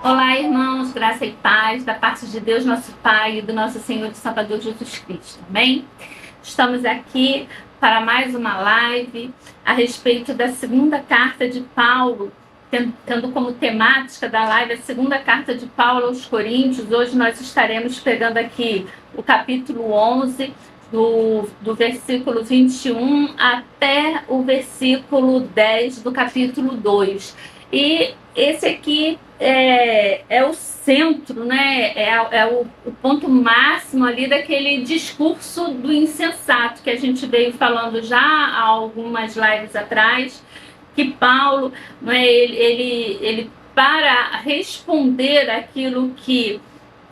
Olá, irmãos, graça e paz da parte de Deus, nosso Pai, e do nosso Senhor e Salvador Jesus Cristo, amém? Estamos aqui para mais uma live a respeito da segunda carta de Paulo, tendo como temática da live a segunda carta de Paulo aos Coríntios. Hoje nós estaremos pegando aqui o capítulo 11, do versículo 21 até o versículo 10 do capítulo 2. E esse aqui é o centro, né? É o ponto máximo ali daquele discurso do insensato que a gente veio falando já há algumas lives atrás, que Paulo, né, ele para responder aquilo que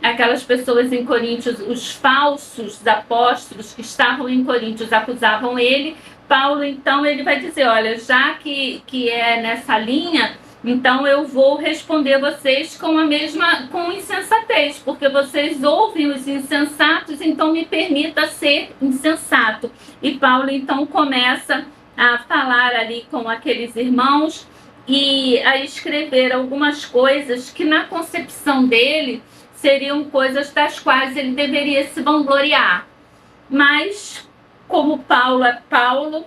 aquelas pessoas em Coríntios, os falsos apóstolos que estavam em Coríntios acusavam ele, Paulo então ele vai dizer, olha, já que é nessa linha, então eu vou responder vocês com insensatez, porque vocês ouvem os insensatos, então me permita ser insensato. E Paulo então começa a falar ali com aqueles irmãos e a escrever algumas coisas que na concepção dele seriam coisas das quais ele deveria se vangloriar. Mas, como Paulo é Paulo,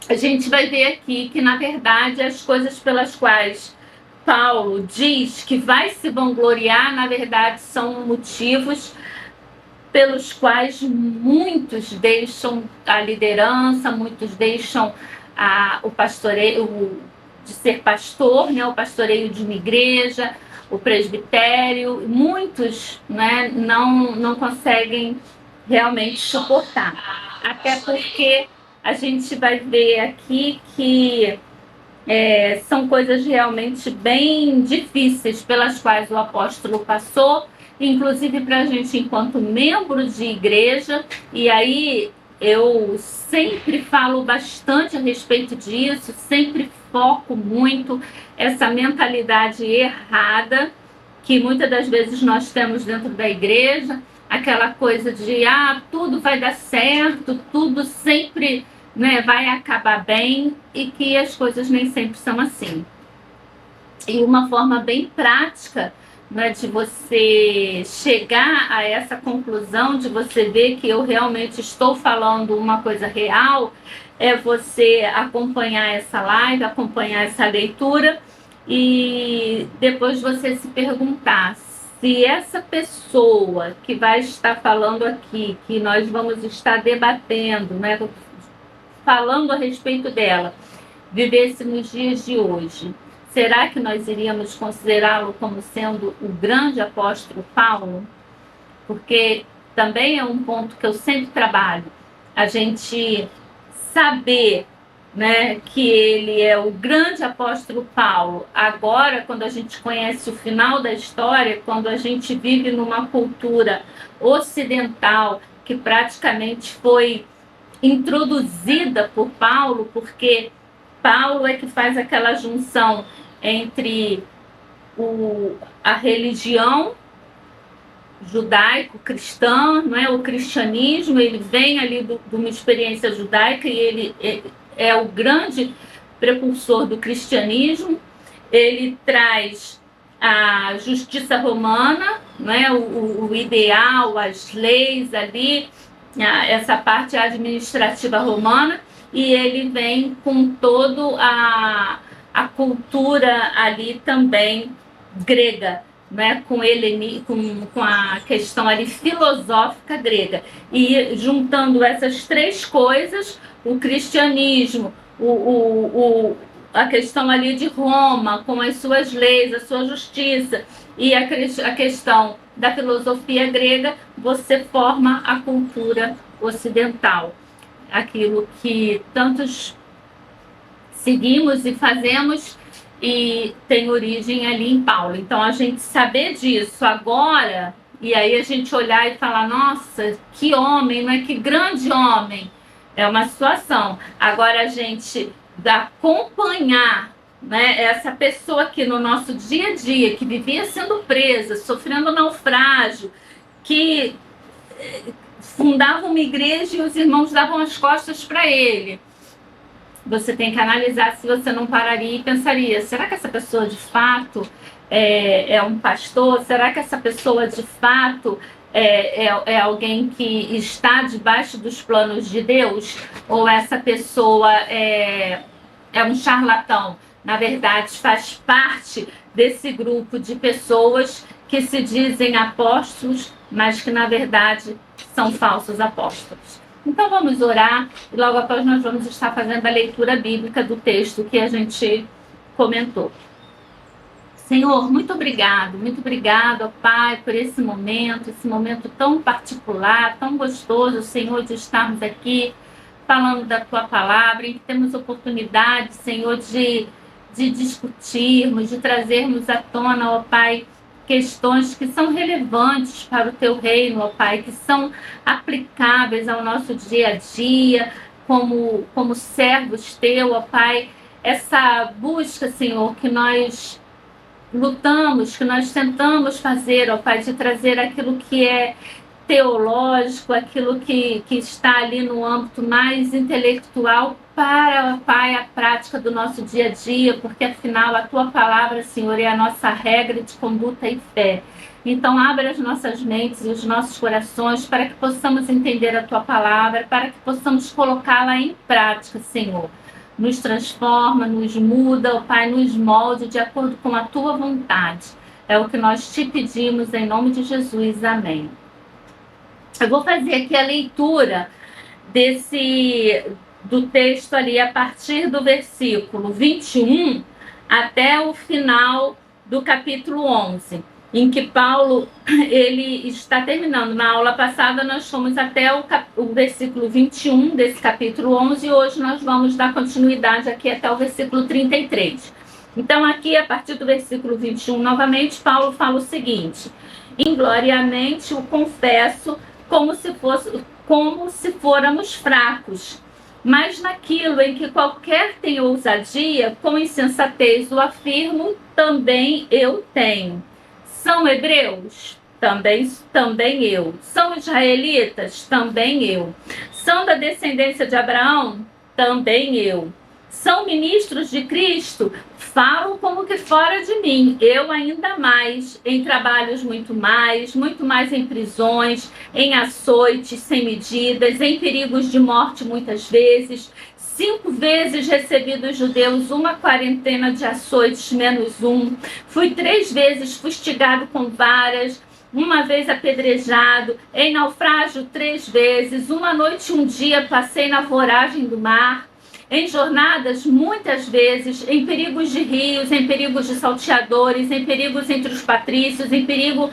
a gente vai ver aqui que, na verdade, as coisas pelas quais Paulo diz que vai se vangloriar, na verdade, são motivos pelos quais muitos deixam a liderança, muitos deixam o pastoreio de ser pastor, né, o pastoreio de uma igreja, o presbitério. Muitos, né, não conseguem realmente suportar, até porque a gente vai ver aqui que são coisas realmente bem difíceis pelas quais o apóstolo passou, inclusive para a gente enquanto membro de igreja. E aí eu sempre falo bastante a respeito disso, sempre foco muito essa mentalidade errada que muitas das vezes nós temos dentro da igreja, aquela coisa de tudo vai dar certo, tudo sempre, né, vai acabar bem, e que as coisas nem sempre são assim. E uma forma bem prática, né, de você chegar a essa conclusão, de você ver que eu realmente estou falando uma coisa real, é você acompanhar essa live, acompanhar essa leitura, e depois você se perguntar se essa pessoa que vai estar falando aqui, que nós vamos estar debatendo, né, falando a respeito dela, vivesse nos dias de hoje, será que nós iríamos considerá-lo como sendo o grande apóstolo Paulo? Porque também é um ponto que eu sempre trabalho, a gente saber, né, que ele é o grande apóstolo Paulo. Agora, quando a gente conhece o final da história, quando a gente vive numa cultura ocidental que praticamente foi introduzida por Paulo, porque Paulo é que faz aquela junção entre a religião judaico-cristã, não é? O cristianismo, ele vem ali de uma experiência judaica e ele é o grande precursor do cristianismo. Ele traz a justiça romana, não é? O ideal, as leis ali, essa parte administrativa romana, e ele vem com todo a cultura ali também grega, né, com a questão ali filosófica grega. E juntando essas três coisas, o cristianismo, a questão ali de Roma, com as suas leis, a sua justiça, e a questão da filosofia grega, você forma a cultura ocidental. Aquilo que tantos seguimos e fazemos, e tem origem ali em Paulo. Então, a gente saber disso agora, e aí a gente olhar e falar, nossa, que homem, não é? Que grande homem, é uma situação. Agora, a gente acompanhar, né, essa pessoa aqui no nosso dia a dia, que vivia sendo presa, sofrendo naufrágio, que fundava uma igreja e os irmãos davam as costas para ele. Você tem que analisar se você não pararia e pensaria, será que essa pessoa de fato é um pastor? Será que essa pessoa de fato é alguém que está debaixo dos planos de Deus? Ou essa pessoa é um charlatão? Na verdade, faz parte desse grupo de pessoas que se dizem apóstolos, mas que na verdade são falsos apóstolos. Então vamos orar e logo após nós vamos estar fazendo a leitura bíblica do texto que a gente comentou. Senhor, muito obrigado, ó Pai, por esse momento tão particular, tão gostoso, Senhor, de estarmos aqui falando da Tua palavra, em que temos oportunidade, Senhor, de discutirmos, de trazermos à tona, ó Pai, questões que são relevantes para o Teu reino, ó Pai, que são aplicáveis ao nosso dia a dia, como servos Teu, ó Pai, essa busca, Senhor, que nós lutamos, que nós tentamos fazer, ó Pai, de trazer aquilo que é teológico, aquilo que está ali no âmbito mais intelectual para, ó Pai, a prática do nosso dia a dia, porque afinal a Tua palavra, Senhor, é a nossa regra de conduta e fé. Então abre as nossas mentes e os nossos corações para que possamos entender a Tua palavra, para que possamos colocá-la em prática, Senhor. Nos transforma, nos muda, ó Pai, nos molde de acordo com a Tua vontade. É o que nós te pedimos em nome de Jesus. Amém. Eu vou fazer aqui a leitura do texto ali a partir do versículo 21 até o final do capítulo 11, em que Paulo ele está terminando. Na aula passada nós fomos até o versículo 21 desse capítulo 11 e hoje nós vamos dar continuidade aqui até o versículo 33. Então aqui a partir do versículo 21 novamente Paulo fala o seguinte: ingloriamente o confesso como se fôramos fracos, mas naquilo em que qualquer tem ousadia, com insensatez o afirmo, também eu tenho. São hebreus? Também eu. São israelitas? Também eu. São da descendência de Abraão? Também eu. São ministros de Cristo? Falam como que fora de mim, eu ainda mais, em trabalhos muito mais em prisões, em açoites sem medidas, em perigos de morte muitas vezes, 5 vezes recebi dos judeus uma quarentena de açoites menos um, fui 3 vezes fustigado com varas, uma vez apedrejado, em naufrágio 3 vezes, uma noite e um dia passei na voragem do mar, em jornadas, muitas vezes, em perigos de rios, em perigos de salteadores, em perigos entre os patrícios, em perigo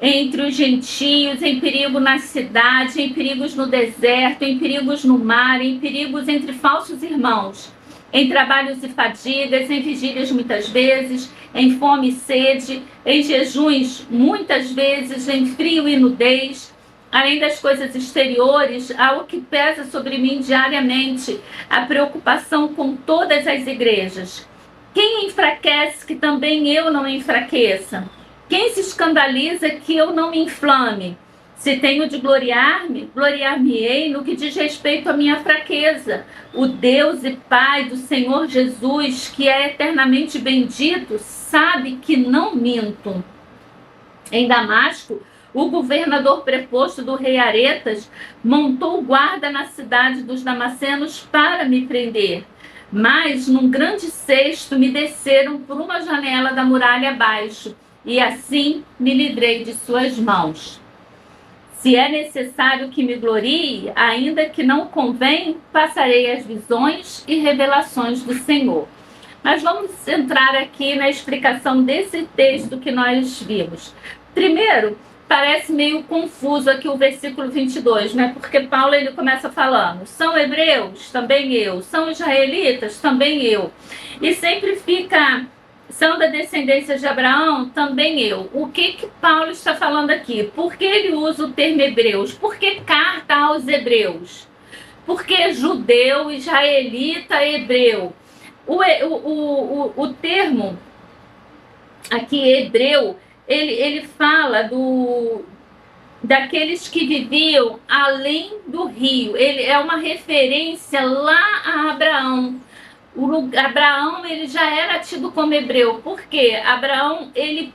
entre os gentios, em perigo na cidade, em perigos no deserto, em perigos no mar, em perigos entre falsos irmãos, em trabalhos e fadigas, em vigílias muitas vezes, em fome e sede, em jejuns muitas vezes, em frio e nudez. Além das coisas exteriores, algo que pesa sobre mim diariamente, a preocupação com todas as igrejas. Quem enfraquece que também eu não enfraqueça? Quem se escandaliza que eu não me inflame? Se tenho de gloriar-me, gloriar-me-ei no que diz respeito à minha fraqueza. O Deus e Pai do Senhor Jesus, que é eternamente bendito, sabe que não minto. Em Damasco, o governador preposto do rei Aretas montou guarda na cidade dos Damascenos para me prender. Mas, num grande cesto, me desceram por uma janela da muralha abaixo, e assim me livrei de suas mãos. Se é necessário que me glorie, ainda que não convém, passarei as visões e revelações do Senhor. Mas vamos entrar aqui na explicação desse texto que nós vimos. Primeiro, parece meio confuso aqui o versículo 22, né? Porque Paulo ele começa falando, são hebreus? Também eu. São israelitas? Também eu. E sempre fica, são da descendência de Abraão? Também eu. O que Paulo está falando aqui? Por que ele usa o termo hebreus? Por que carta aos hebreus? Por que judeu, israelita, hebreu? O termo aqui, hebreu, ele fala daqueles que viviam além do rio. Ele é uma referência lá a Abraão. Abraão, ele já era tido como hebreu. Por quê? Abraão, ele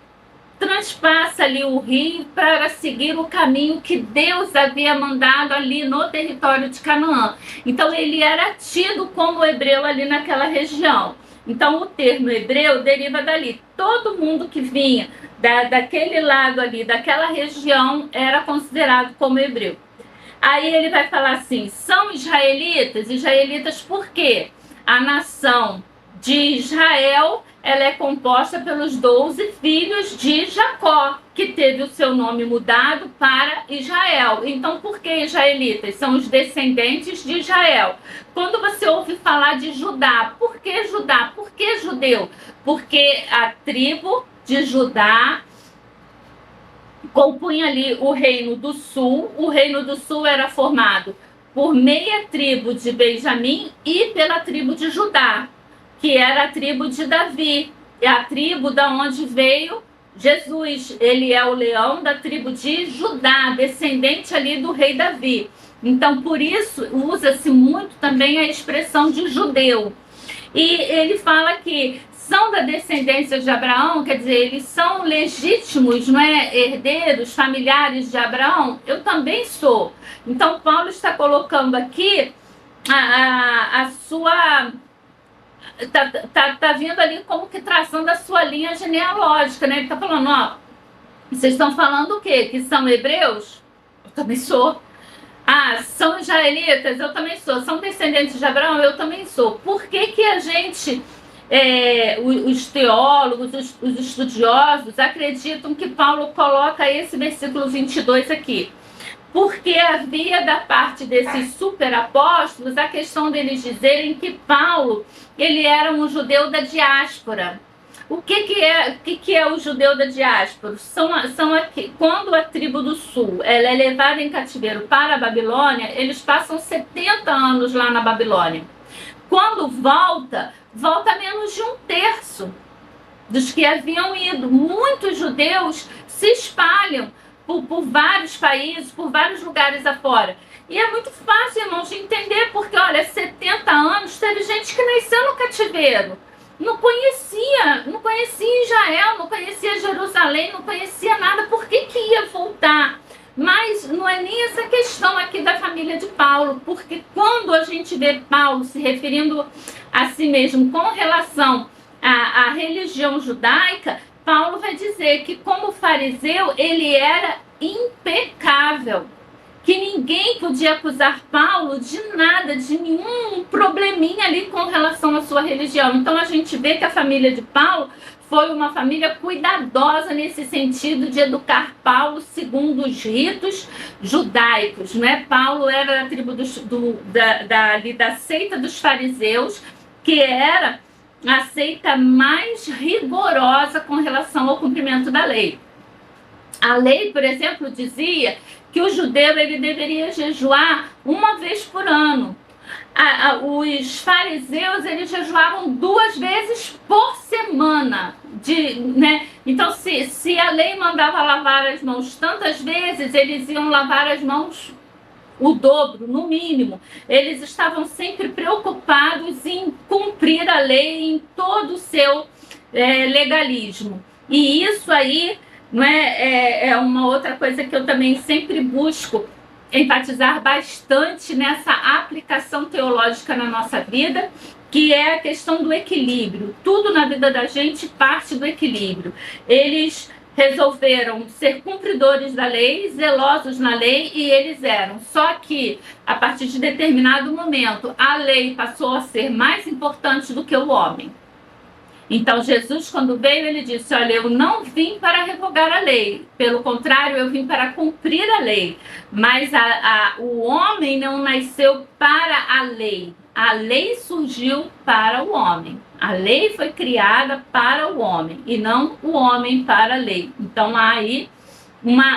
transpassa ali o rio para seguir o caminho que Deus havia mandado ali no território de Canaã. Então ele era tido como hebreu ali naquela região. Então o termo hebreu deriva dali. Todo mundo que vinha daquele lado ali, daquela região, era considerado como hebreu. Aí ele vai falar assim, são israelitas? Israelitas por quê? A nação de Israel, ela é composta pelos 12 filhos de Jacó, que teve o seu nome mudado para Israel. Então, por que israelitas? São os descendentes de Israel. Quando você ouve falar de Judá, por que Judá? Por que judeu? Porque a tribo de Judá compunha ali o Reino do Sul. O Reino do Sul era formado por meia tribo de Benjamim e pela tribo de Judá, que era a tribo de Davi, é a tribo da onde veio Jesus. Ele é o leão da tribo de Judá, descendente ali do rei Davi. Então, por isso, usa-se muito também a expressão de judeu. E ele fala que são da descendência de Abraão, quer dizer, eles são legítimos, não é, herdeiros, familiares de Abraão. Eu também sou. Então, Paulo está colocando aqui a sua... Tá vindo ali como que traçando a sua linha genealógica, né? Ele está falando, ó, vocês estão falando o quê? Que são hebreus? Eu também sou. Ah, são israelitas? Eu também sou. São descendentes de Abraão? Eu também sou. Por que que a gente, os teólogos, os estudiosos, acreditam que Paulo coloca esse versículo 22 aqui? Porque havia da parte desses superapóstolos a questão deles dizerem que Paulo, ele era um judeu da diáspora. O que é o judeu da diáspora? São aqui, quando a tribo do sul ela é levada em cativeiro para a Babilônia, eles passam 70 anos lá na Babilônia. Quando volta menos de um terço dos que haviam ido. Muitos judeus se espalham por vários países, por vários lugares afora. E é muito fácil, irmãos, de entender, porque, olha, 70 anos, teve gente que nasceu no cativeiro. Não conhecia Israel, não conhecia Jerusalém, não conhecia nada. Por que ia voltar? Mas não é nem essa questão aqui da família de Paulo, porque quando a gente vê Paulo se referindo a si mesmo com relação à religião judaica, Paulo vai dizer que como fariseu ele era impecável, que ninguém podia acusar Paulo de nada, de nenhum probleminha ali com relação à sua religião. Então a gente vê que a família de Paulo foi uma família cuidadosa nesse sentido de educar Paulo segundo os ritos judaicos, né? Paulo era da tribo da seita dos fariseus, que era a seita mais rigorosa com relação ao cumprimento da lei. A lei, por exemplo, dizia que o judeu ele deveria jejuar uma vez por ano. Os fariseus eles jejuavam 2 vezes por semana. Né? Então, se a lei mandava lavar as mãos tantas vezes, eles iam lavar as mãos o dobro, no mínimo. Eles estavam sempre preocupados em cumprir a lei em todo o seu legalismo. E isso aí não é uma outra coisa que eu também sempre busco enfatizar bastante nessa aplicação teológica na nossa vida, que é a questão do equilíbrio. Tudo na vida da gente parte do equilíbrio. Eles resolveram ser cumpridores da lei, zelosos na lei, e eles eram. Só que, a partir de determinado momento, a lei passou a ser mais importante do que o homem. Então, Jesus, quando veio, ele disse, olha, eu não vim para revogar a lei. Pelo contrário, eu vim para cumprir a lei. Mas o homem não nasceu para a lei. A lei surgiu para o homem. A lei foi criada para o homem e não o homem para a lei. Então, aí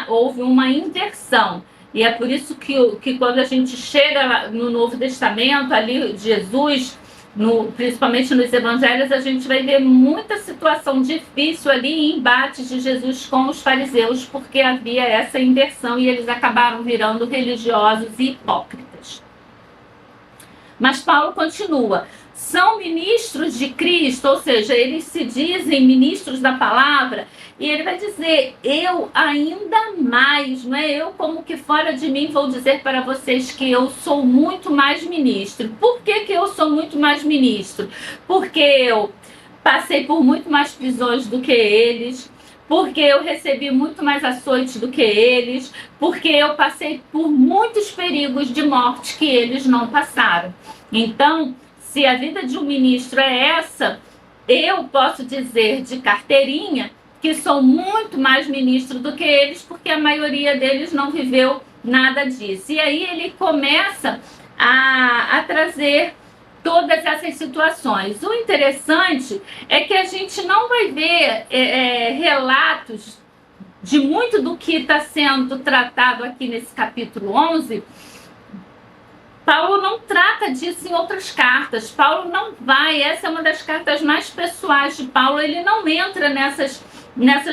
houve uma inversão. E é por isso que quando a gente chega no Novo Testamento, ali Jesus... principalmente nos evangelhos, a gente vai ver muita situação difícil ali em embates de Jesus com os fariseus, porque havia essa inversão e eles acabaram virando religiosos e hipócritas. Mas Paulo continua, são ministros de Cristo, ou seja, eles se dizem ministros da palavra, e ele vai dizer, eu ainda mais, não é? Eu como que fora de mim vou dizer para vocês que eu sou muito mais ministro. Por que eu sou muito mais ministro? Porque eu passei por muito mais prisões do que eles, porque eu recebi muito mais açoites do que eles, porque eu passei por muitos perigos de morte que eles não passaram. Então, se a vida de um ministro é essa, eu posso dizer de carteirinha que sou muito mais ministro do que eles, porque a maioria deles não viveu nada disso. E aí ele começa a trazer todas essas situações. O interessante é que a gente não vai ver relatos de muito do que está sendo tratado aqui nesse capítulo 11. Paulo não trata disso em outras cartas. Paulo não vai, essa é uma das cartas mais pessoais de Paulo, ele não entra nessas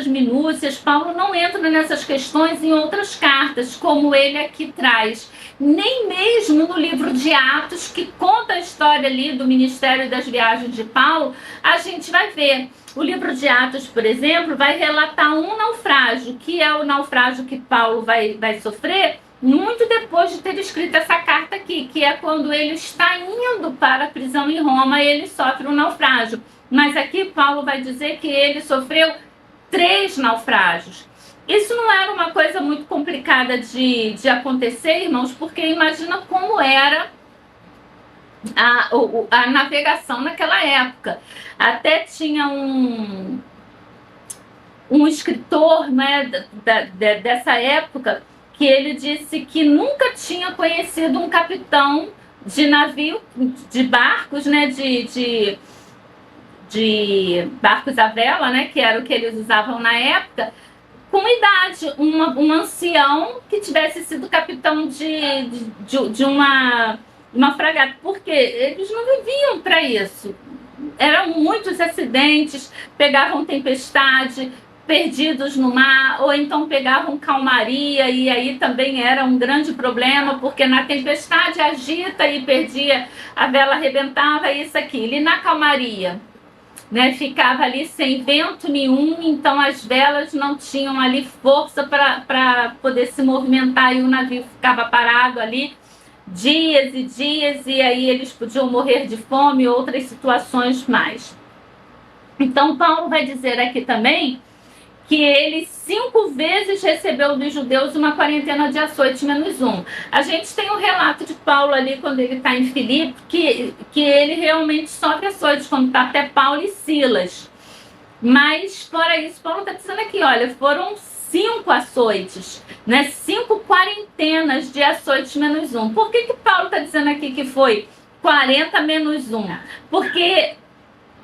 minúcias, Paulo não entra nessas questões em outras cartas, como ele aqui traz. Nem mesmo no livro de Atos, que conta a história ali do ministério e das viagens de Paulo, a gente vai ver. O livro de Atos, por exemplo, vai relatar um naufrágio, que é o naufrágio que Paulo vai sofrer, muito depois de ter escrito essa carta aqui, que é quando ele está indo para a prisão em Roma, ele sofre um naufrágio. Mas aqui Paulo vai dizer que ele sofreu 3 naufrágios. Isso não era uma coisa muito complicada de acontecer, irmãos, porque imagina como era a navegação naquela época. Até tinha um escritor, né, dessa época, que ele disse que nunca tinha conhecido um capitão de navio, de barcos, né, de barcos à vela, né, que era o que eles usavam na época, com idade, um ancião que tivesse sido capitão de uma fragata, porque eles não viviam para isso. Eram muitos acidentes, pegavam tempestade, perdidos no mar, ou então pegavam calmaria, e aí também era um grande problema, porque na tempestade agita e perdia, a vela arrebentava, isso, aquilo. E na calmaria, né, ficava ali sem vento nenhum, então as velas não tinham ali força para poder se movimentar, e o navio ficava parado ali dias e dias, e aí eles podiam morrer de fome e outras situações mais. Então Paulo vai dizer aqui também que ele 5 vezes recebeu dos judeus uma quarentena de açoite menos 1. A gente tem um relato de Paulo ali, quando ele está em Filipe, que ele realmente sofre açoite, quando está até Paulo e Silas. Mas, fora isso, Paulo está dizendo aqui, olha, foram 5 açoites, né? 5 quarentenas de açoite menos 1. Por que Paulo está dizendo aqui que foi 40 menos 1? Porque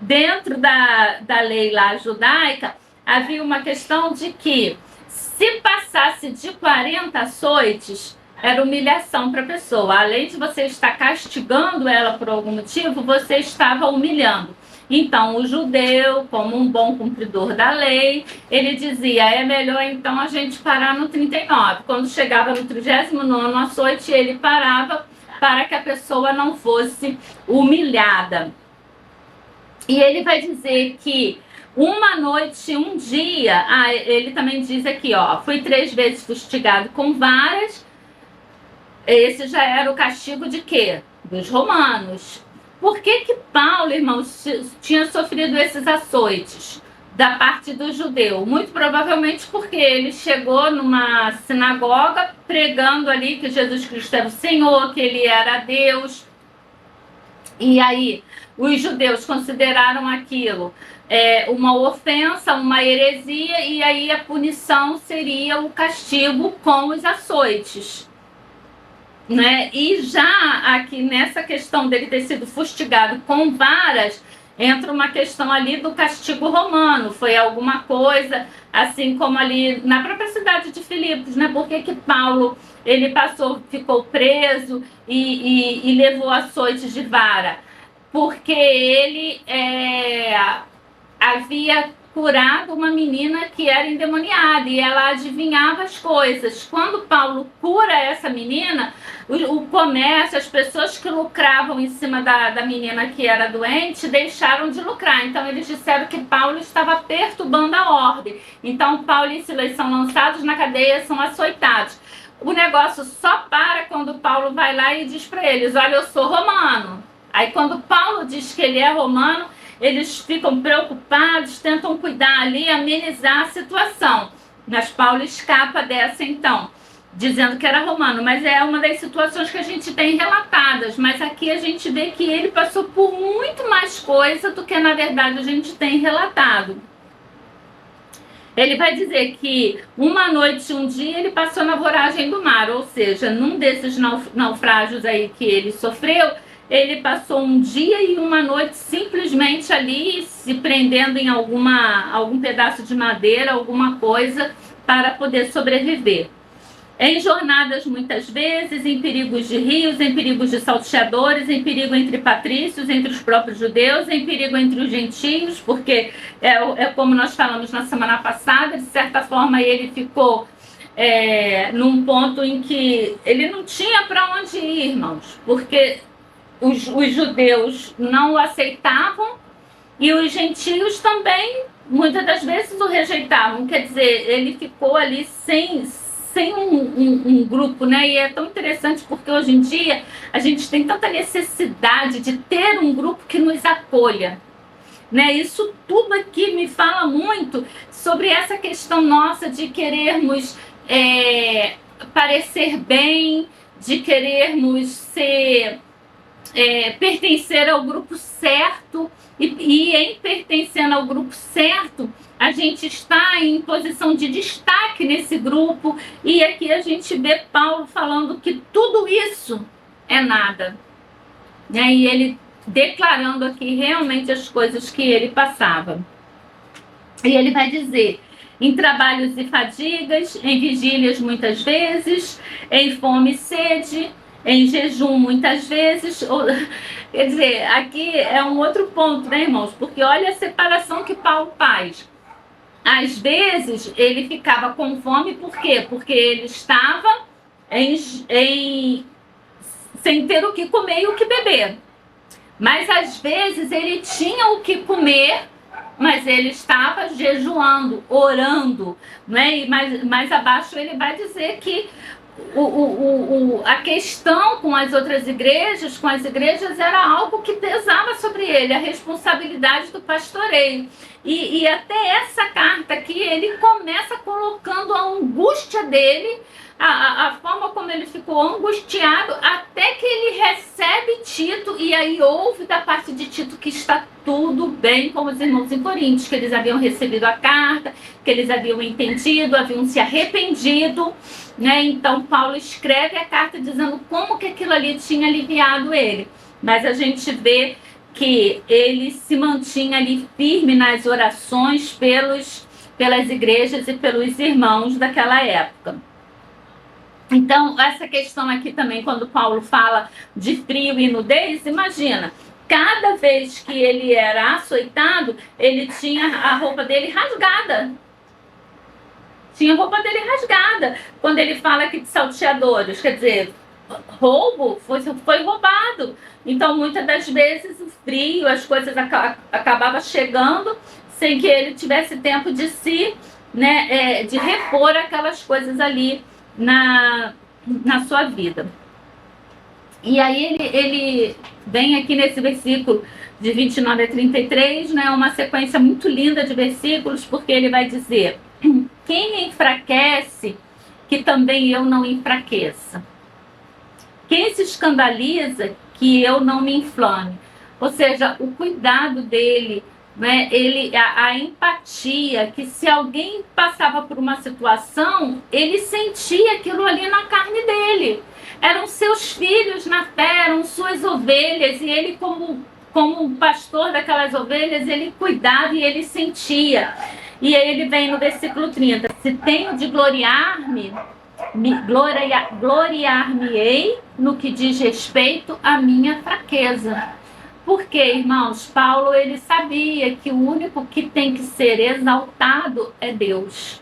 dentro da lei lá judaica, havia uma questão de que, se passasse de 40 açoites, era humilhação para a pessoa. Além de você estar castigando ela por algum motivo, você estava humilhando. Então, o judeu, como um bom cumpridor da lei, ele dizia, é melhor então a gente parar no 39. Quando chegava no 39º açoite, ele parava para que a pessoa não fosse humilhada. E ele vai dizer que uma noite, um dia, ele também diz aqui, ó, fui 3 vezes fustigado com varas. Esse já era o castigo de quê? Dos romanos. Por que Paulo, irmãos, tinha sofrido esses açoites da parte do judeu? Muito provavelmente porque ele chegou numa sinagoga pregando ali que Jesus Cristo era o Senhor, que ele era Deus. E aí os judeus consideraram aquilo uma ofensa, uma heresia, e aí a punição seria o castigo com os açoites, né? E já aqui nessa questão dele ter sido fustigado com varas, entra uma questão ali do castigo romano. Foi alguma coisa assim como ali na própria cidade de Filipos, né? Por que Paulo ele ficou preso e levou açoites de vara? Porque ele havia curado uma menina que era endemoniada e ela adivinhava as coisas. Quando Paulo cura essa menina, o comércio, as pessoas que lucravam em cima da menina que era doente, deixaram de lucrar. Então eles disseram que Paulo estava perturbando a ordem. Então Paulo e Silas são lançados na cadeia, são açoitados. O negócio só para quando Paulo vai lá e diz para eles: olha, eu sou romano. Aí quando Paulo diz que ele é romano, eles ficam preocupados, tentam cuidar ali, amenizar a situação. Mas Paulo escapa dessa então, dizendo que era romano. Mas é uma das situações que a gente tem relatadas. Mas aqui a gente vê que ele passou por muito mais coisa do que na verdade a gente tem relatado. Ele vai dizer que uma noite, um dia, ele passou na voragem do mar, ou seja, num desses naufrágios aí que ele sofreu, ele passou um dia e uma noite simplesmente ali se prendendo em algum pedaço de madeira, alguma coisa, para poder sobreviver. Em jornadas muitas vezes, em perigos de rios, em perigos de salteadores, em perigo entre patrícios, entre os próprios judeus, em perigo entre os gentios, porque é como nós falamos na semana passada, de certa forma ele ficou num ponto em que ele não tinha para onde ir, irmãos, porque os judeus não o aceitavam e os gentios também, muitas das vezes, o rejeitavam. Quer dizer, ele ficou ali sem um grupo, né? E é tão interessante porque hoje em dia a gente tem tanta necessidade de ter um grupo que nos acolha, né? Isso tudo aqui me fala muito sobre essa questão nossa de querermos parecer bem, de querermos pertencer ao grupo certo, e em pertencendo ao grupo certo, a gente está em posição de destaque nesse grupo, e aqui a gente vê Paulo falando que tudo isso é nada, né? E ele declarando aqui realmente as coisas que ele passava. E ele vai dizer: em trabalhos e fadigas, em vigílias muitas vezes, em fome e sede, em jejum muitas vezes. Quer dizer, aqui é um outro ponto, né, irmãos? Porque olha a separação que Paulo faz. Às vezes ele ficava com fome, por quê? Porque ele estava sem ter o que comer e o que beber. Mas às vezes ele tinha o que comer, mas ele estava jejuando, orando, né? E mais abaixo ele vai dizer que a questão com as outras igrejas, com as igrejas, era algo que pesava sobre ele, a responsabilidade do pastoreio. E até essa carta aqui, ele começa colocando a angústia dele, a forma como ele ficou angustiado, até que ele recebe Tito, e aí ouve da parte de Tito que está tudo bem com os irmãos em Coríntios, que eles haviam recebido a carta, que eles haviam entendido, haviam se arrependido, né? Então Paulo escreve a carta dizendo como que aquilo ali tinha aliviado ele. Mas a gente vê que ele se mantinha ali firme nas orações pelas igrejas e pelos irmãos daquela época. Então, essa questão aqui também, quando Paulo fala de frio e nudez, imagina, cada vez que ele era açoitado, ele tinha a roupa dele rasgada. Tinha a roupa dele rasgada. Quando ele fala aqui de salteadores, quer dizer, roubo foi roubado. Então, muitas das vezes, o frio, as coisas acabavam chegando sem que ele tivesse tempo de de repor aquelas coisas ali na sua vida. E aí ele vem aqui nesse versículo de 29 a 33, né, uma sequência muito linda de versículos, porque ele vai dizer: quem enfraquece, que também eu não enfraqueça. Quem se escandaliza, que eu não me inflame. Ou seja, o cuidado dele, né, a empatia, que se alguém passava por uma situação, ele sentia aquilo ali na carne dele. Eram seus filhos na fé, eram suas ovelhas, e ele, como pastor daquelas ovelhas, ele cuidava e ele sentia. E aí ele vem no versículo 30: se tenho de gloriar-me, gloriar-me-ei no que diz respeito à minha fraqueza. Porque, irmãos, Paulo ele sabia que o único que tem que ser exaltado é Deus.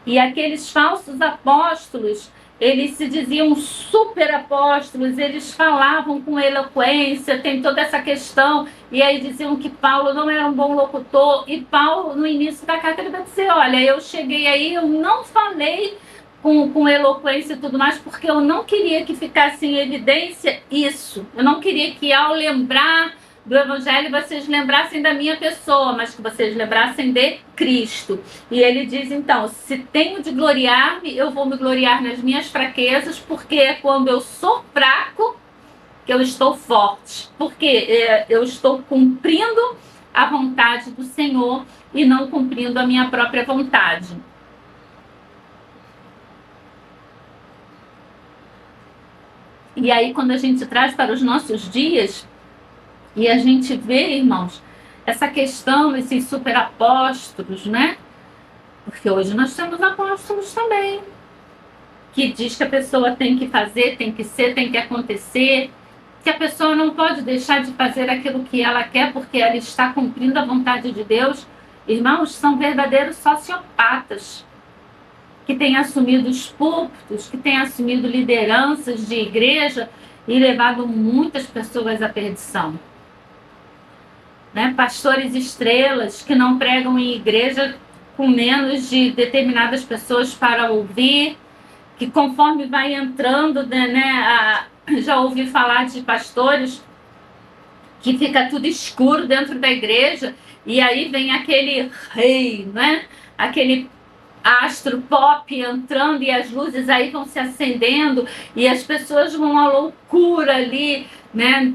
E aqueles falsos apóstolos, eles se diziam super apóstolos, eles falavam com eloquência, tem toda essa questão, e aí diziam que Paulo não era um bom locutor, e Paulo, no início da carta, ele vai dizer, olha, eu cheguei aí, eu não falei com eloquência e tudo mais, porque eu não queria que ficasse em evidência isso, eu não queria que ao lembrar do Evangelho vocês lembrassem da minha pessoa, mas que vocês lembrassem de Cristo. E ele diz então, se tenho de gloriar-me, eu vou me gloriar nas minhas fraquezas, porque é quando eu sou fraco que eu estou forte, porque eu estou cumprindo a vontade do Senhor e não cumprindo a minha própria vontade. E aí quando a gente traz para os nossos dias, e a gente vê, irmãos, essa questão, esses superapóstolos, né? Porque hoje nós temos apóstolos também, que diz que a pessoa tem que fazer, tem que ser, tem que acontecer, que a pessoa não pode deixar de fazer aquilo que ela quer porque ela está cumprindo a vontade de Deus. Irmãos, são verdadeiros sociopatas, que têm assumido os púlpitos, que têm assumido lideranças de igreja e levado muitas pessoas à perdição. Né? Pastores estrelas que não pregam em igreja com menos de determinadas pessoas para ouvir, que conforme vai entrando, já ouvi falar de pastores que fica tudo escuro dentro da igreja e aí vem aquele rei, né? Aquele astro pop entrando e as luzes aí vão se acendendo e as pessoas vão à loucura ali, né?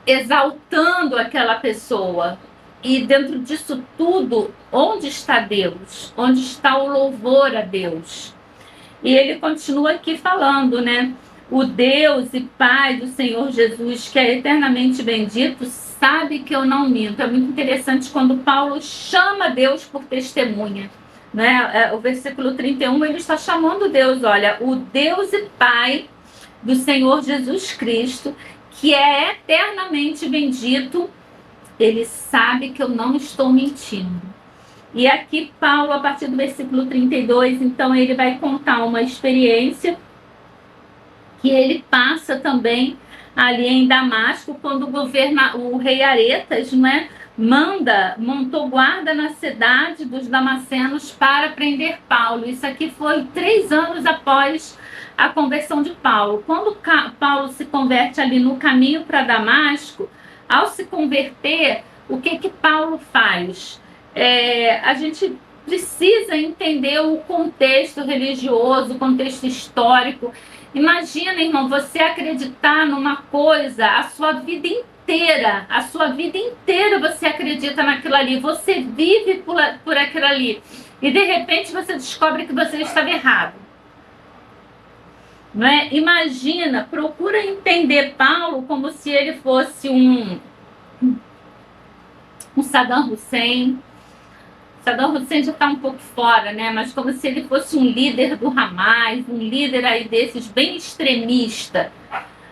Exaltando aquela pessoa. E dentro disso tudo, onde está Deus? Onde está o louvor a Deus? E ele continua aqui falando, né? O Deus e Pai do Senhor Jesus, que é eternamente bendito, sabe que eu não minto. É muito interessante quando Paulo chama Deus por testemunha. Né? O versículo 31, ele está chamando Deus, olha, o Deus e Pai do Senhor Jesus Cristo, que é eternamente bendito, ele sabe que eu não estou mentindo. E aqui Paulo, a partir do versículo 32, então ele vai contar uma experiência que ele passa também ali em Damasco, quando o rei Aretas, não é, montou guarda na cidade dos Damascenos para prender Paulo. Isso aqui foi 3 anos após a conversão de Paulo. Quando Paulo se converte ali no caminho para Damasco, ao se converter, o que Paulo faz? A gente precisa entender o contexto religioso, o contexto histórico. Imagina, irmão, você acreditar numa coisa a sua vida inteira você acredita naquilo ali, você vive por aquilo ali, e de repente você descobre que você estava errado. Não é? Imagina, procura entender Paulo como se ele fosse um Saddam Hussein. Saddam Hussein já está um pouco fora, né? Mas como se ele fosse um líder do Hamas, um líder aí desses bem extremista.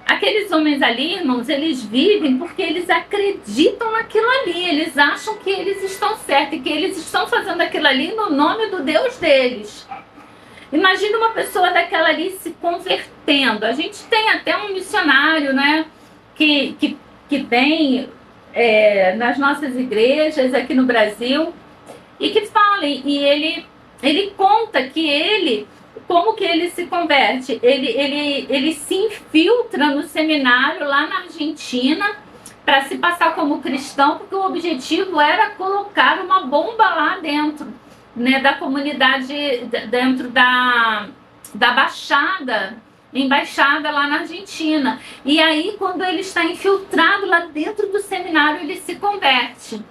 Aqueles homens ali, irmãos, eles vivem porque eles acreditam naquilo ali, eles acham que eles estão certos e que eles estão fazendo aquilo ali no nome do Deus deles. Imagina uma pessoa daquela ali se convertendo. A gente tem até um missionário, né, que vem nas nossas igrejas aqui no Brasil e que fala, e ele conta que como que ele se converte? Ele se infiltra no seminário lá na Argentina para se passar como cristão, porque o objetivo era colocar uma bomba lá dentro, né, da comunidade, dentro da embaixada lá na Argentina. E aí, quando ele está infiltrado lá dentro do seminário, ele se converte.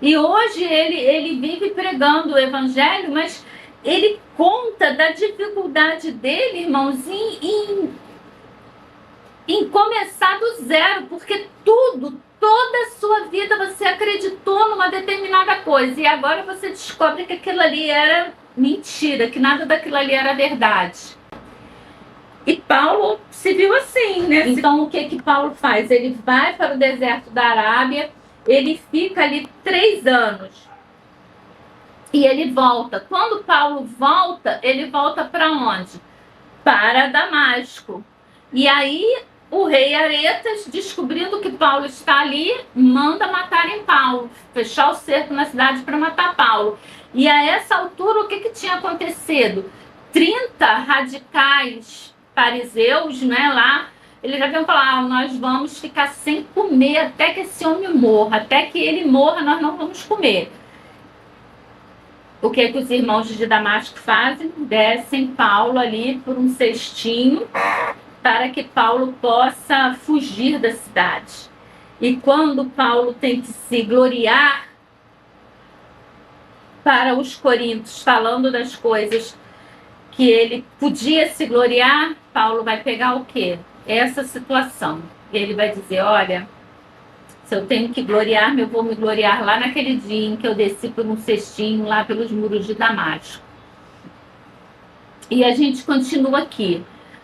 E hoje ele vive pregando o evangelho, mas ele conta da dificuldade dele, irmãos, em começar do zero, porque toda a sua vida você acreditou numa determinada coisa e agora você descobre que aquilo ali era mentira, que nada daquilo ali era verdade. E Paulo se viu assim, né? Então, o que Paulo faz? Ele vai para o deserto da Arábia, ele fica ali 3 anos. E ele volta. Quando Paulo volta, ele volta para onde? Para Damasco. E aí, o rei Aretas, descobrindo que Paulo está ali, manda matarem Paulo, fechar o cerco na cidade para matar Paulo. E a essa altura, o que tinha acontecido? 30 radicais fariseus, né, lá, eles já haviam falado, nós vamos ficar sem comer até que esse homem morra, até que ele morra, nós não vamos comer. O que os irmãos de Damasco fazem? Descem Paulo ali por um cestinho para que Paulo possa fugir da cidade. E quando Paulo tem que se gloriar para os coríntios, falando das coisas que ele podia se gloriar, Paulo vai pegar o quê? Essa situação. Ele vai dizer, olha, se eu tenho que gloriar-me, eu vou me gloriar lá naquele dia em que eu desci por um cestinho lá pelos muros de Damasco. E a gente continua aqui,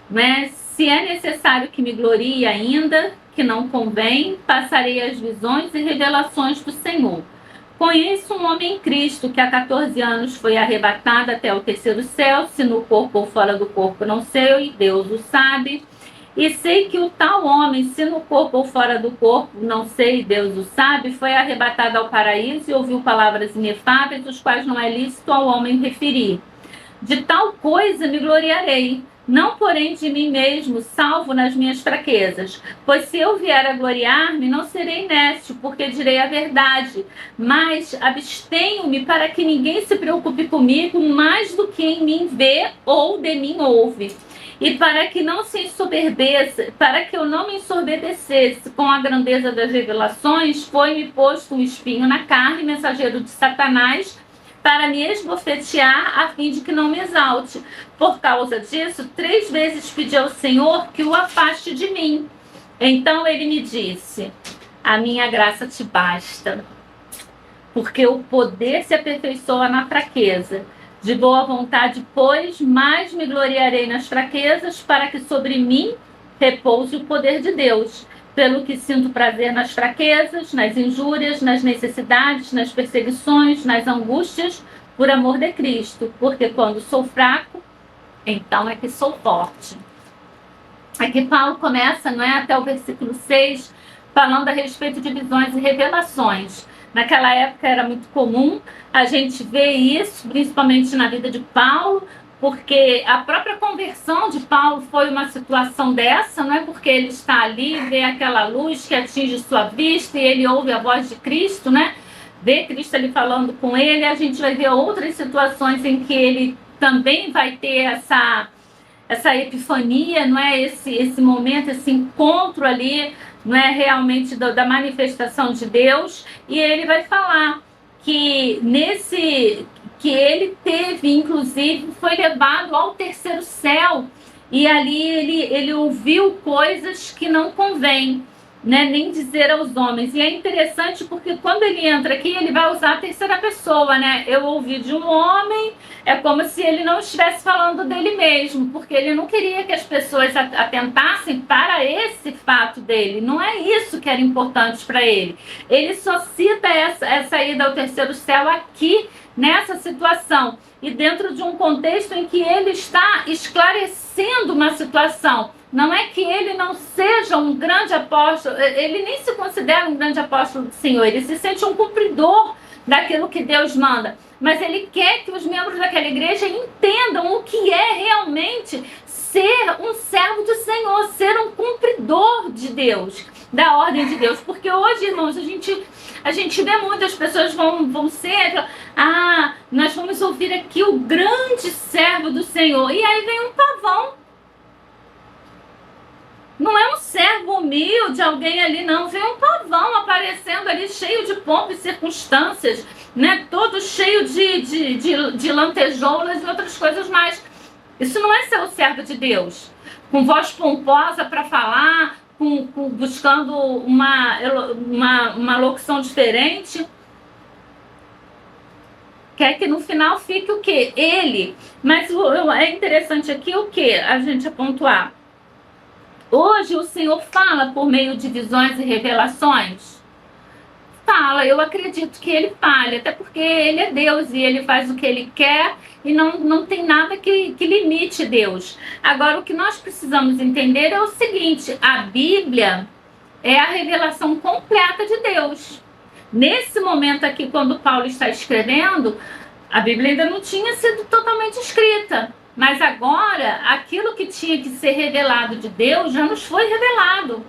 né? Se é necessário que me glorie ainda, que não convém, passarei as visões e revelações do Senhor. Conheço um homem em Cristo que há 14 anos foi arrebatado até o 3º céu, se no corpo ou fora do corpo não sei, Deus o sabe. E sei que o tal homem, se no corpo ou fora do corpo, não sei, Deus o sabe, foi arrebatado ao paraíso e ouviu palavras inefáveis, os quais não é lícito ao homem referir. De tal coisa me gloriarei, não porém de mim mesmo, salvo nas minhas fraquezas. Pois se eu vier a gloriar-me, não serei inércio, porque direi a verdade. Mas abstenho-me para que ninguém se preocupe comigo mais do que em mim vê ou de mim ouve. E para que não se ensoberbeça, para que eu não me ensoberbecesse com a grandeza das revelações, foi-me posto um espinho na carne, mensageiro de Satanás, para me esbofetear, a fim de que não me exalte. Por causa disso, 3 vezes pedi ao Senhor que o afaste de mim. Então ele me disse, a minha graça te basta, porque o poder se aperfeiçoa na fraqueza. De boa vontade, pois, mais me gloriarei nas fraquezas, para que sobre mim repouse o poder de Deus. Pelo que sinto prazer nas fraquezas, nas injúrias, nas necessidades, nas perseguições, nas angústias, por amor de Cristo. Porque quando sou fraco, então é que sou forte. Aqui Paulo começa, não é, até o versículo 6, falando a respeito de visões e revelações. Naquela época era muito comum a gente ver isso, principalmente na vida de Paulo, porque a própria conversão de Paulo foi uma situação dessa, não é? Porque ele está ali, vê aquela luz que atinge sua vista e ele ouve a voz de Cristo, né? Vê Cristo ali falando com ele. A gente vai ver outras situações em que ele também vai ter essa epifania, não é? Esse momento, esse encontro ali, não é, realmente da manifestação de Deus, e ele vai falar que que ele teve, inclusive, foi levado ao 3º céu, e ali ele ouviu coisas que não convém, né, nem dizer aos homens. E é interessante porque quando ele entra aqui, ele vai usar a 3ª pessoa, né? Eu ouvi de um homem, é como se ele não estivesse falando dele mesmo, porque ele não queria que as pessoas atentassem para esse fato dele. Não é isso que era importante para ele. Ele só cita essa ida ao 3º céu aqui, nessa situação, e dentro de um contexto em que ele está esclarecendo uma situação. Não é que ele não seja um grande apóstolo, ele nem se considera um grande apóstolo do Senhor, ele se sente um cumpridor daquilo que Deus manda, mas ele quer que os membros daquela igreja entendam o que é realmente ser um servo do Senhor, ser um cumpridor de Deus, da ordem de Deus. Porque hoje, irmãos, a gente vê muitas pessoas vão ser, nós vamos ouvir aqui o grande servo do Senhor, e aí vem um pavão. Não é um servo humilde, alguém ali, não. Vem um pavão aparecendo ali, cheio de pompa e circunstâncias, né? Todo cheio de lantejoulas e outras coisas mais. Isso não é ser o servo de Deus. Com voz pomposa para falar, buscando uma locução diferente. Quer que no final fique o quê? Ele. Mas é interessante aqui o quê? A gente pontuar. Hoje o Senhor fala por meio de visões e revelações? Fala, eu acredito que ele fale, até porque ele é Deus e ele faz o que ele quer e não tem nada que limite Deus. Agora, o que nós precisamos entender é o seguinte: a Bíblia é a revelação completa de Deus. Nesse momento aqui, quando Paulo está escrevendo, a Bíblia ainda não tinha sido totalmente escrita. Mas agora, aquilo que tinha que ser revelado de Deus já nos foi revelado.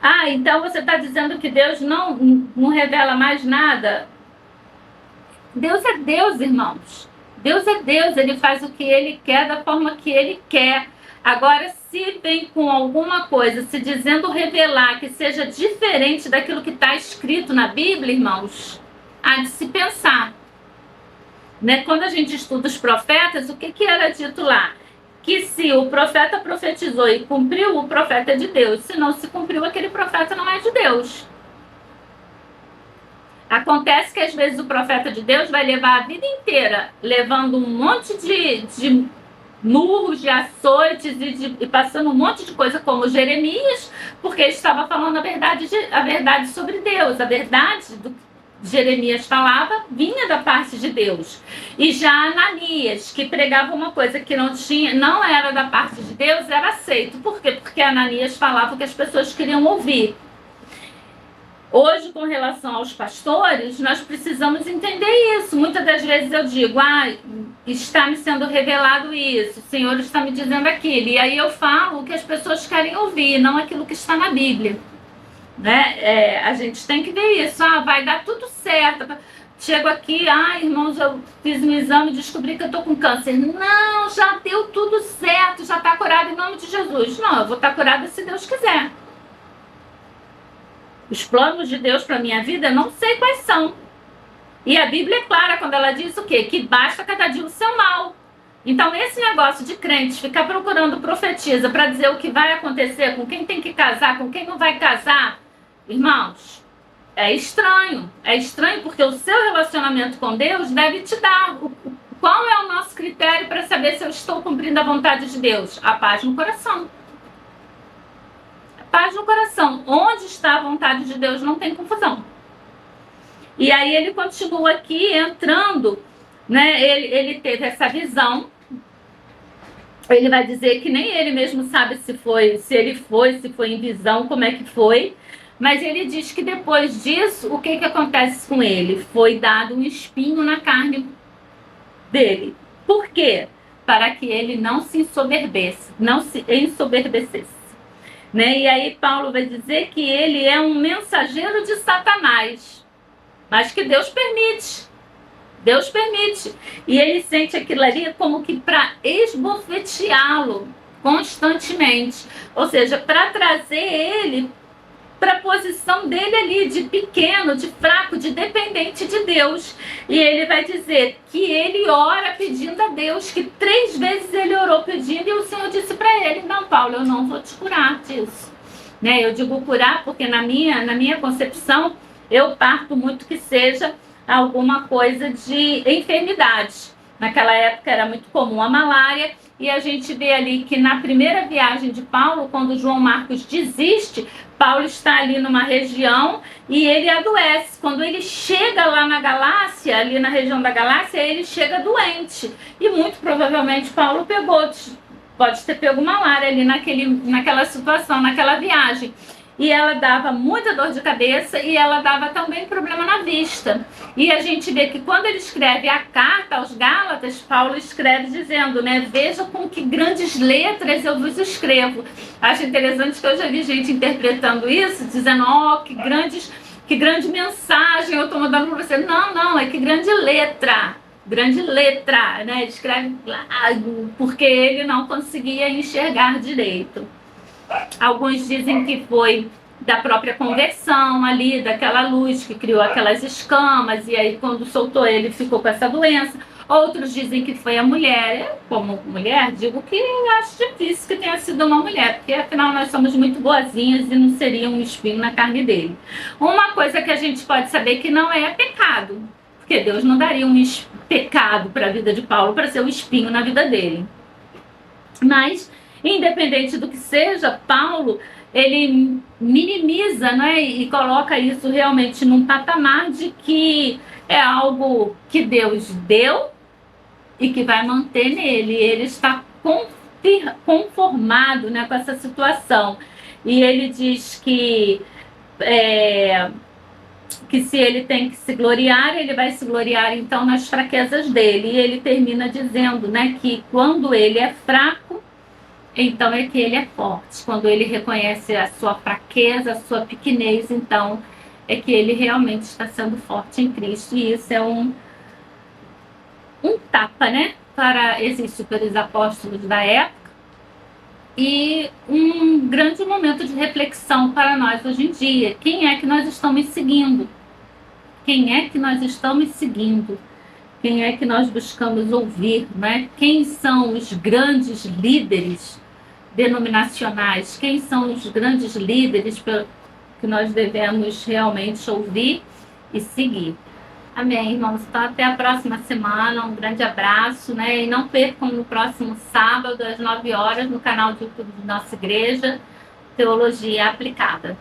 Ah, então você está dizendo que Deus não revela mais nada? Deus é Deus, irmãos. Deus é Deus, ele faz o que ele quer da forma que ele quer. Agora, se vem com alguma coisa se dizendo revelar que seja diferente daquilo que está escrito na Bíblia, irmãos, há de se pensar. Né? Quando a gente estuda os profetas, o que era dito lá? Que se o profeta profetizou e cumpriu, o profeta é de Deus. Se não se cumpriu, aquele profeta não é de Deus. Acontece que às vezes o profeta de Deus vai levar a vida inteira levando um monte de murros, de açoites e passando um monte de coisa como Jeremias, porque ele estava falando a verdade sobre Deus, a verdade do que Jeremias falava vinha da parte de Deus. E já Ananias, que pregava uma coisa que não era da parte de Deus, era aceito. Por quê? Porque Ananias falava o que as pessoas queriam ouvir. Hoje, com relação aos pastores, nós precisamos entender isso. Muitas das vezes eu digo, está me sendo revelado isso, o Senhor está me dizendo aquilo. E aí eu falo o que as pessoas querem ouvir, não aquilo que está na Bíblia. Né? A gente tem que ver isso. Vai dar tudo certo. Chego aqui, irmãos, eu fiz um exame e descobri que eu estou com câncer. Não, já deu tudo certo, já está curado em nome de Jesus. Não, eu vou estar curada se Deus quiser. Os planos de Deus para a minha vida, eu não sei quais são. E a Bíblia é clara quando ela diz o quê? Que basta cada dia o seu mal. Então, esse negócio de crentes ficar procurando profetisa para dizer o que vai acontecer, com quem tem que casar, com quem não vai casar, irmãos, é estranho. É estranho porque o seu relacionamento com Deus deve te dar. Qual é o nosso critério para saber se eu estou cumprindo a vontade de Deus? A paz no coração. Paz no coração. Onde está a vontade de Deus não tem confusão. E aí ele continua aqui entrando, né? Ele teve essa visão. Ele vai dizer que nem ele mesmo sabe se foi em visão, como é que foi. Mas ele diz que depois disso, o que acontece com ele? Foi dado um espinho na carne dele. Por quê? Para que ele não se ensoberbecesse. Né? E aí Paulo vai dizer que ele é um mensageiro de Satanás, mas que Deus permite. Deus permite. E ele sente aquilo ali como que para esbofeteá-lo constantemente. Ou seja, para trazer ele para a posição dele ali, de pequeno, de fraco, de dependente de Deus. E ele vai dizer que ele ora pedindo a Deus, que 3 vezes ele orou pedindo, e o Senhor disse para ele: não, Paulo, eu não vou te curar disso. Né? Eu digo curar porque na minha concepção, eu parto muito que seja alguma coisa de enfermidade. Naquela época era muito comum a malária, e a gente vê ali que na primeira viagem de Paulo, quando João Marcos desiste, Paulo está ali numa região e ele adoece. Quando ele chega lá na Galácia, ali na região da Galácia, ele chega doente. E muito provavelmente Paulo pode ter pego malária ali naquela situação, naquela viagem. E ela dava muita dor de cabeça e ela dava também problema na vista. E a gente vê que quando ele escreve a carta aos Gálatas, Paulo escreve dizendo, né, veja com que grandes letras eu vos escrevo. Acho interessante que eu já vi gente interpretando isso, dizendo, que grande mensagem eu estou mandando para você. Não, é que grande letra, né, ele escreve porque ele não conseguia enxergar direito. Alguns dizem que foi da própria conversão ali, daquela luz que criou aquelas escamas, e aí quando soltou ele ficou com essa doença. Outros dizem que foi a mulher. Eu, como mulher, digo que acho difícil que tenha sido uma mulher, porque afinal nós somos muito boazinhas e não seria um espinho na carne dele. Uma coisa que a gente pode saber que não é pecado, porque Deus não daria um pecado para a vida de Paulo para ser um espinho na vida dele. Mas, independente do que seja, Paulo, ele minimiza, né, e coloca isso realmente num patamar de que é algo que Deus deu e que vai manter nele. Ele está conformado, né, com essa situação. E ele diz que se ele tem que se gloriar, ele vai se gloriar então nas fraquezas dele. E ele termina dizendo, né, que quando ele é fraco, então é que ele é forte. Quando ele reconhece a sua fraqueza, a sua pequenez, então é que ele realmente está sendo forte em Cristo. E isso é um tapa, né, para esses super apóstolos da época e um grande momento de reflexão para nós hoje em dia. Quem é que nós estamos seguindo? Quem é que nós estamos seguindo? Quem é que nós buscamos ouvir, né? Quem são os grandes líderes denominacionais? Quem são os grandes líderes que nós devemos realmente ouvir e seguir? Amém, irmãos. Então, até a próxima semana. Um grande abraço, né? E não percam no próximo sábado, às 9 horas, no canal do YouTube da nossa igreja, Teologia Aplicada.